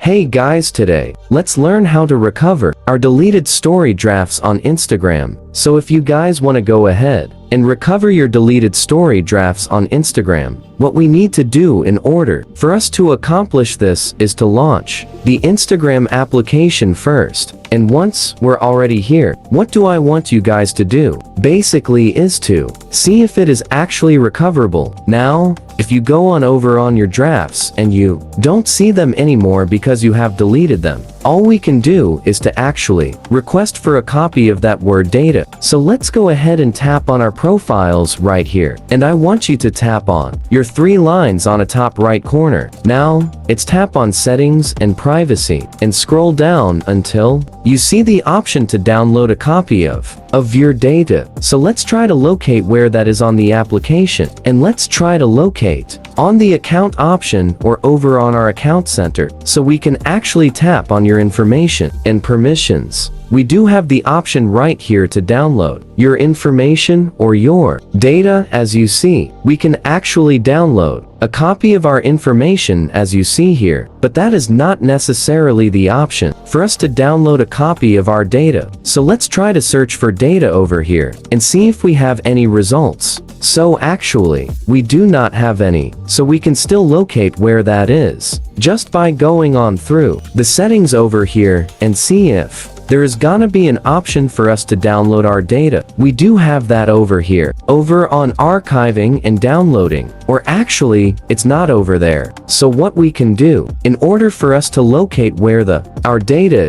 Hey guys, today, let's learn how to recover our deleted story drafts on Instagram. So if you guys want to go ahead and recover your deleted story drafts on Instagram, what we need to do in order for us to accomplish this is to launch the Instagram application first. And once we're already here, what do I want you guys to do? Basically is to see if it is actually recoverable. Now, if you go on over on your drafts and you don't see them anymore because you have deleted them, all we can do is to actually request for a copy of that word data. So let's go ahead and tap on our profiles right here. And I want you to tap on your 3 lines on a top right corner. Now, it's tap on settings and privacy and scroll down until you see the option to download a copy of your data. So let's try to locate where that is on the application. And let's try to locate on the account option or over on our account center so we can actually tap on your information and permissions. We do have the option right here to download your information or your data. As you see, we can actually download a copy of our information as you see here, but that is not necessarily the option for us to download a copy of our data. So let's try to search for data over here and see if we have any results. So actually, we do not have any, so we can still locate where that is just by going on through the settings over here and see if there is gonna be an option for us to download our data. We do have that over here, over on archiving and downloading, or actually, it's not over there. So what we can do, in order for us to locate where our data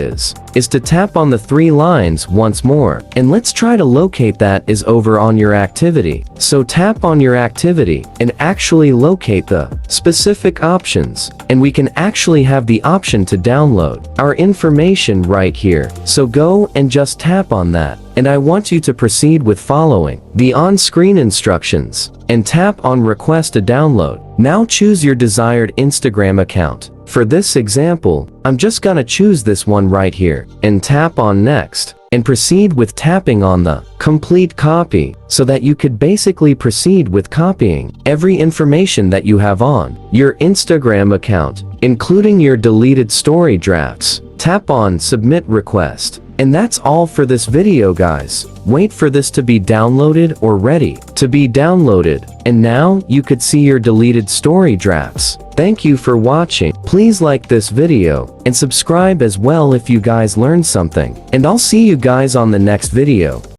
is to tap on the 3 lines once more. And let's try to locate that is over on your activity. So tap on your activity and actually locate the specific options. And we can actually have the option to download our information right here. So go and just tap on that. And I want you to proceed with following the on-screen instructions and tap on request a download. Now choose your desired Instagram account. For this example, I'm just gonna choose this one right here and tap on next and proceed with tapping on the complete copy so that you could basically proceed with copying every information that you have on your Instagram account, including your deleted story drafts. Tap on submit request. And that's all for this video, guys. Wait for this to be downloaded or ready to be downloaded. And now you could see your deleted story drafts. Thank you for watching. Please like this video and subscribe as well if you guys learned something. And I'll see you guys on the next video.